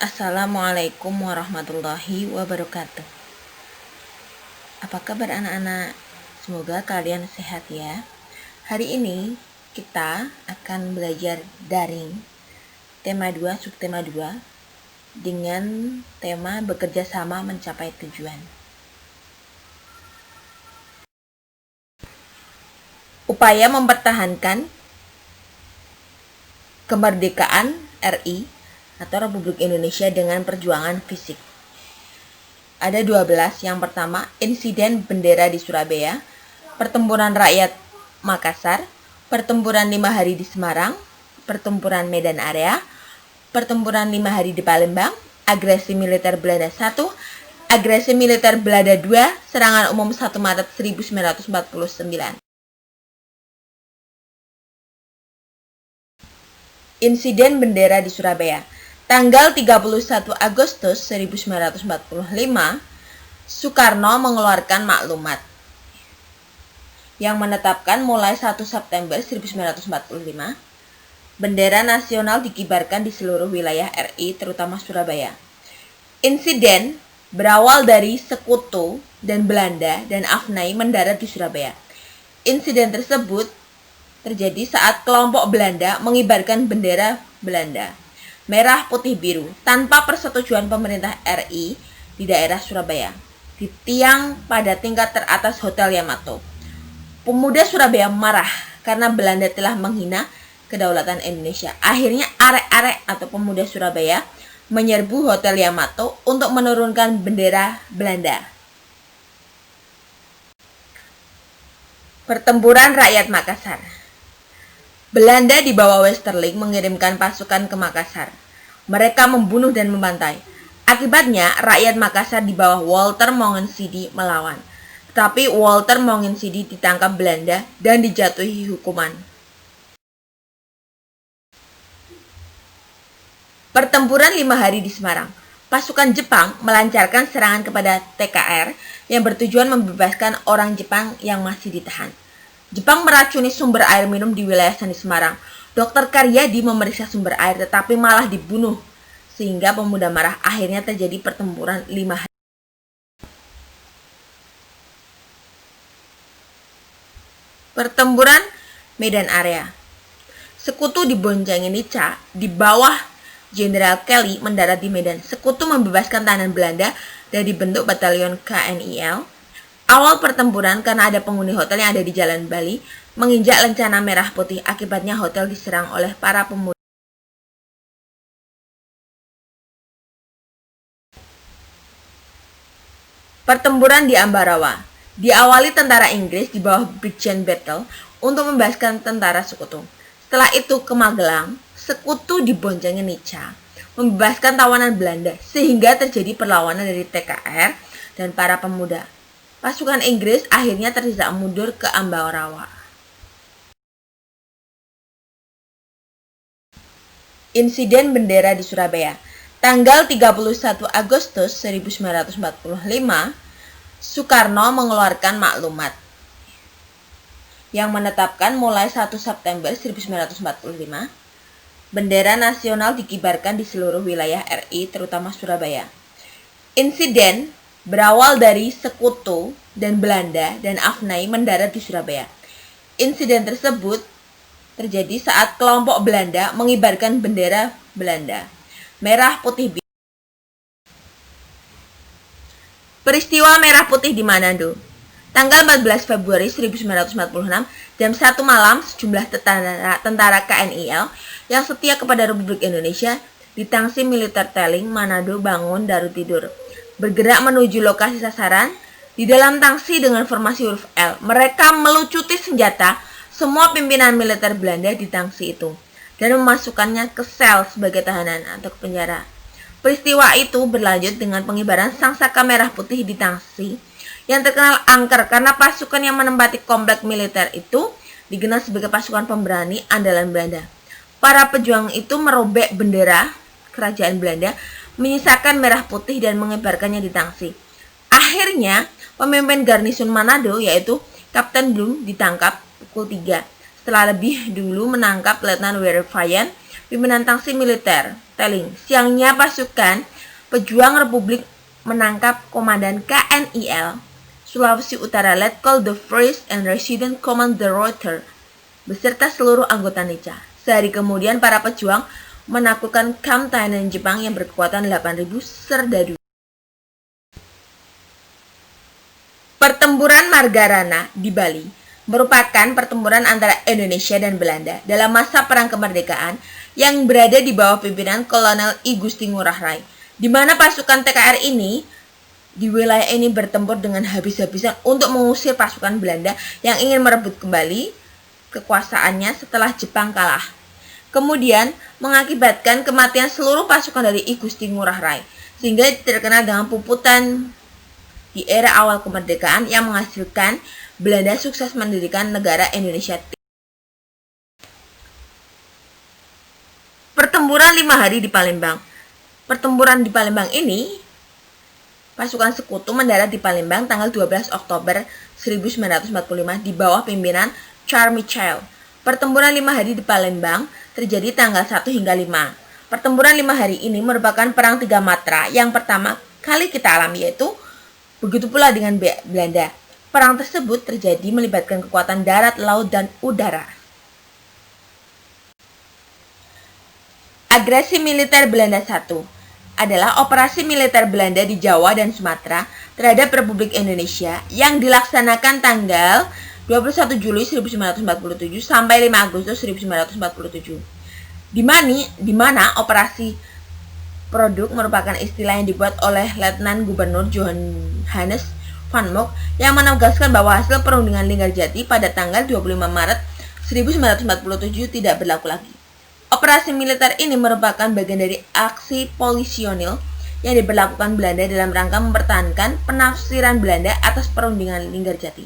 Assalamualaikum warahmatullahi wabarakatuh. Apa kabar anak-anak? Semoga kalian sehat ya. Hari ini kita akan belajar daring tema 2, subtema 2 dengan tema bekerja sama mencapai tujuan. Upaya mempertahankan kemerdekaan RI atau Republik Indonesia dengan perjuangan fisik. Ada 12. Yang pertama, insiden bendera di Surabaya, pertempuran rakyat Makassar, pertempuran 5 hari di Semarang, pertempuran Medan Area, pertempuran 5 hari di Palembang, agresi militer Belanda 1, agresi militer Belanda 2, serangan umum 1 Maret 1949. Insiden bendera di Surabaya. Tanggal 31 Agustus 1945, Soekarno mengeluarkan maklumat yang menetapkan mulai 1 September 1945, bendera nasional dikibarkan di seluruh wilayah RI, terutama Surabaya. Insiden berawal dari Sekutu dan Belanda dan Afnai mendarat di Surabaya. Insiden tersebut terjadi saat kelompok Belanda mengibarkan bendera Belanda merah putih biru tanpa persetujuan pemerintah RI di daerah Surabaya di tiang pada tingkat teratas Hotel Yamato. Pemuda Surabaya marah karena Belanda telah menghina kedaulatan Indonesia. Akhirnya arek-arek atau pemuda Surabaya menyerbu Hotel Yamato untuk menurunkan bendera Belanda. Pertempuran rakyat Makassar. Belanda di bawah Westerling mengirimkan pasukan ke Makassar. Mereka membunuh dan membantai. Akibatnya, rakyat Makassar di bawah Walter Mongensidi melawan. Tetapi Walter Mongensidi ditangkap Belanda dan dijatuhi hukuman. Pertempuran 5 hari di Semarang. Pasukan Jepang melancarkan serangan kepada TKR yang bertujuan membebaskan orang Jepang yang masih ditahan. Jepang meracuni sumber air minum di wilayah Sandi Semarang. Dr. Karyadi memeriksa sumber air tetapi malah dibunuh. Sehingga pemuda marah, akhirnya terjadi pertempuran 5 hari. Pertempuran Medan Area. Sekutu diboncengi Nica di bawah Jenderal Kelly mendarat di Medan. Sekutu membebaskan tahanan Belanda dan dibentuk batalion KNIL. Awal pertempuran karena ada penghuni hotel yang ada di Jalan Bali menginjak lencana merah putih, akibatnya hotel diserang oleh para pemuda. Pertempuran di Ambarawa. Diawali tentara Inggris di bawah Brigjen Battle untuk membebaskan tentara Sekutu. Setelah itu ke Magelang, Sekutu diboncengi Nica membebaskan tawanan Belanda sehingga terjadi perlawanan dari TKR dan para pemuda. Pasukan Inggris akhirnya terdesak mundur ke Ambarawa. Insiden bendera di Surabaya. Tanggal 31 Agustus 1945, Soekarno mengeluarkan maklumat yang menetapkan mulai 1 September 1945, bendera nasional dikibarkan di seluruh wilayah RI, terutama Surabaya. Insiden berawal dari Sekutu dan Belanda dan Afnai mendarat di Surabaya. Insiden tersebut terjadi saat kelompok Belanda mengibarkan bendera Belanda merah putih biru. Peristiwa merah putih di Manado. Tanggal 14 Februari 1946, jam 1 malam, sejumlah tentara KNIL yang setia kepada Republik Indonesia di Tangsi Militer Teling, Manado bangun dari tidur, bergerak menuju lokasi sasaran di dalam tangsi dengan formasi huruf L. Mereka melucuti senjata semua pimpinan militer Belanda di tangsi itu dan memasukkannya ke sel sebagai tahanan atau ke penjara. Peristiwa itu berlanjut dengan pengibaran sangsaka merah putih di tangsi yang terkenal angker karena pasukan yang menempati komplek militer itu dikenal sebagai pasukan pemberani andalan Belanda. Para pejuang itu merobek bendera kerajaan Belanda, menyisakan merah putih dan mengibarkannya di tangsi. Akhirnya, pemimpin garnison Manado yaitu Kapten Bloom ditangkap pukul 3. Setelah lebih dulu menangkap Letnan Werfayan, pimpinan tangsi militer, Telling. Siangnya pasukan pejuang Republik menangkap Komandan KNIL Sulawesi Utara Letkol The First and Resident Command De Reuter beserta seluruh anggota NICA. Sehari kemudian para pejuang menaklukkan kamp tahanan Jepang yang berkekuatan 8.000 serdadu. Pertempuran Margarana di Bali merupakan pertempuran antara Indonesia dan Belanda dalam masa Perang Kemerdekaan yang berada di bawah pimpinan Kolonel I Gusti Ngurah Rai, di mana pasukan TKR ini di wilayah ini bertempur dengan habis-habisan untuk mengusir pasukan Belanda yang ingin merebut kembali kekuasaannya setelah Jepang kalah. Kemudian mengakibatkan kematian seluruh pasukan dari I Gusti Ngurah Rai, sehingga terkenal dengan puputan di era awal kemerdekaan yang menghasilkan Belanda sukses mendirikan negara Indonesia. Pertempuran 5 hari di Palembang. Pertempuran di Palembang ini, pasukan sekutu mendarat di Palembang tanggal 12 Oktober 1945 di bawah pimpinan Charles Michel. Pertempuran 5 hari di Palembang terjadi tanggal 1 hingga 5. Pertempuran 5 hari ini merupakan perang 3 matra yang pertama kali kita alami, yaitu begitu pula dengan Belanda. Perang tersebut terjadi melibatkan kekuatan darat, laut, dan udara. Agresi militer Belanda I adalah operasi militer Belanda di Jawa dan Sumatera terhadap Republik Indonesia yang dilaksanakan tanggal 21 Juli 1947 sampai 5 Agustus 1947. Di mana operasi produk merupakan istilah yang dibuat oleh Letnan Gubernur Johannes van Mock yang menegaskan bahwa hasil perundingan Linggarjati pada tanggal 25 Maret 1947 tidak berlaku lagi. Operasi militer ini merupakan bagian dari aksi polisionil yang diberlakukan Belanda dalam rangka mempertahankan penafsiran Belanda atas perundingan Linggarjati.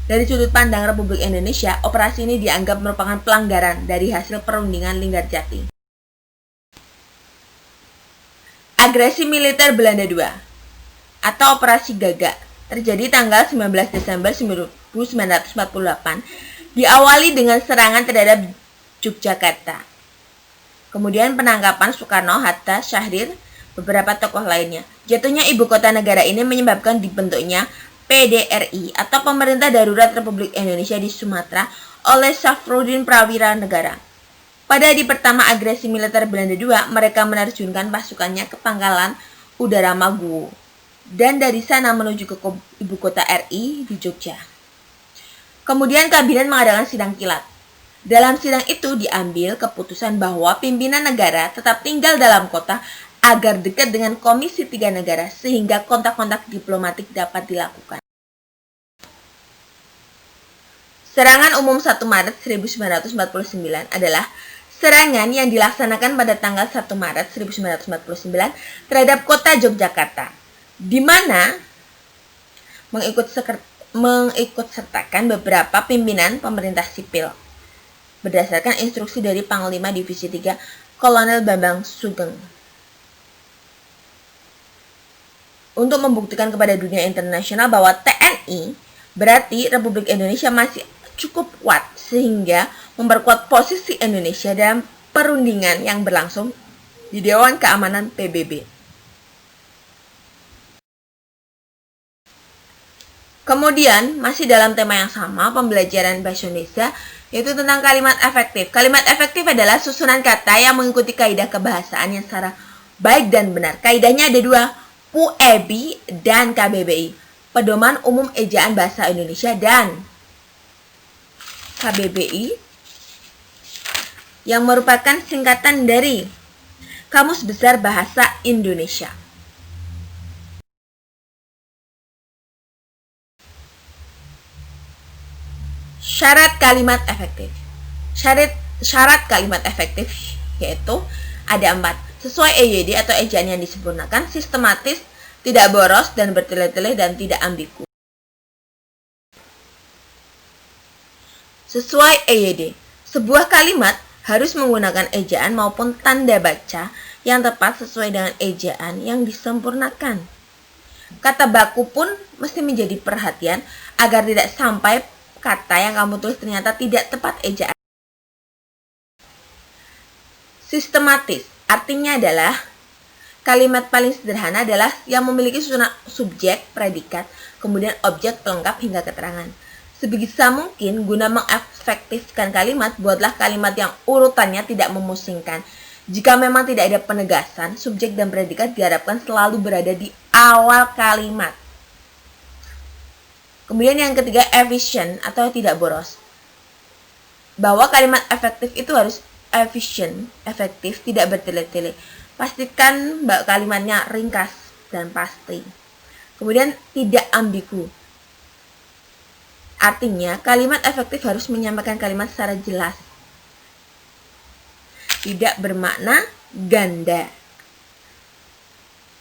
Dari sudut pandang Republik Indonesia, operasi ini dianggap merupakan pelanggaran dari hasil perundingan Linggarjati. Agresi militer Belanda II atau Operasi Gagak terjadi tanggal 19 Desember 1948, diawali dengan serangan terhadap Yogyakarta. Kemudian penangkapan Soekarno, Hatta, Syahrir, beberapa tokoh lainnya. Jatuhnya ibu kota negara ini menyebabkan dibentuknya PDRI atau Pemerintah Darurat Republik Indonesia di Sumatera oleh Safruddin Prawira Negara. Pada hari pertama agresi militer Belanda II, mereka menerjunkan pasukannya ke pangkalan udara Maguwo dan dari sana menuju ke ibu kota RI di Jogja. Kemudian kabinet mengadakan sidang kilat. Dalam sidang itu diambil keputusan bahwa pimpinan negara tetap tinggal dalam kota agar dekat dengan Komisi 3 Negara sehingga kontak-kontak diplomatik dapat dilakukan. Serangan umum 1 Maret 1949 adalah serangan yang dilaksanakan pada tanggal 1 Maret 1949 terhadap kota Yogyakarta, di mana mengikut sertakan beberapa pimpinan pemerintah sipil berdasarkan instruksi dari Panglima Divisi 3 Kolonel Bambang Sugeng. Untuk membuktikan kepada dunia internasional bahwa TNI berarti Republik Indonesia masih cukup kuat sehingga memperkuat posisi Indonesia dalam perundingan yang berlangsung di Dewan Keamanan PBB. Kemudian, masih dalam tema yang sama, pembelajaran bahasa Indonesia, yaitu tentang kalimat efektif. Kalimat efektif adalah susunan kata yang mengikuti kaidah kebahasaan yang secara baik dan benar. Kaidahnya ada dua, PUEBI dan KBBI, Pedoman Umum Ejaan Bahasa Indonesia, dan KBBI yang merupakan singkatan dari Kamus Besar Bahasa Indonesia. Syarat kalimat efektif. Syarat kalimat efektif yaitu ada 4. Sesuai EYD atau ejaan yang disempurnakan, sistematis, tidak boros dan bertele-tele dan tidak ambigu. Sesuai EYD, sebuah kalimat harus menggunakan ejaan maupun tanda baca yang tepat sesuai dengan ejaan yang disempurnakan. Kata baku pun mesti menjadi perhatian agar tidak sampai kata yang kamu tulis ternyata tidak tepat ejaan. Sistematis artinya adalah kalimat paling sederhana adalah yang memiliki susunan subjek, predikat, kemudian objek, pelengkap, hingga keterangan. Sebisa mungkin guna mengefektifkan kalimat, buatlah kalimat yang urutannya tidak memusingkan. Jika memang tidak ada penegasan, subjek dan predikat diharapkan selalu berada di awal kalimat. Kemudian yang ketiga, efisien atau tidak boros. Bahwa kalimat efektif itu harus efisien, efektif, tidak bertele-tele. Pastikan kalimatnya ringkas dan pasti. Kemudian tidak ambigu. Artinya, kalimat efektif harus menyampaikan kalimat secara jelas. Tidak bermakna ganda.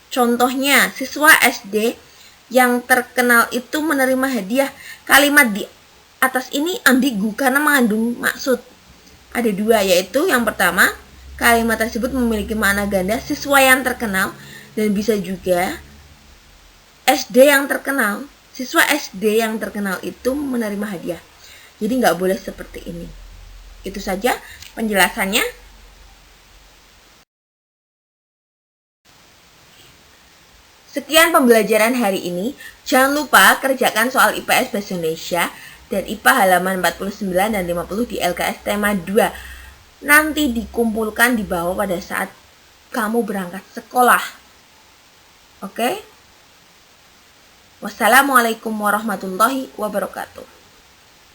Contohnya, siswa SD yang terkenal itu menerima hadiah. Kalimat di atas ini ambigu karena mengandung maksud. Ada dua, yaitu yang pertama, kalimat tersebut memiliki makna ganda siswa yang terkenal, dan bisa juga SD yang terkenal. Siswa SD yang terkenal itu menerima hadiah. Jadi nggak boleh seperti ini. Itu saja penjelasannya. Sekian pembelajaran hari ini. Jangan lupa kerjakan soal IPS Bahasa Indonesia dan IPA halaman 49 dan 50 di LKS tema 2. Nanti dikumpulkan di bawah pada saat kamu berangkat sekolah. Oke? Wassalamualaikum warahmatullahi wabarakatuh.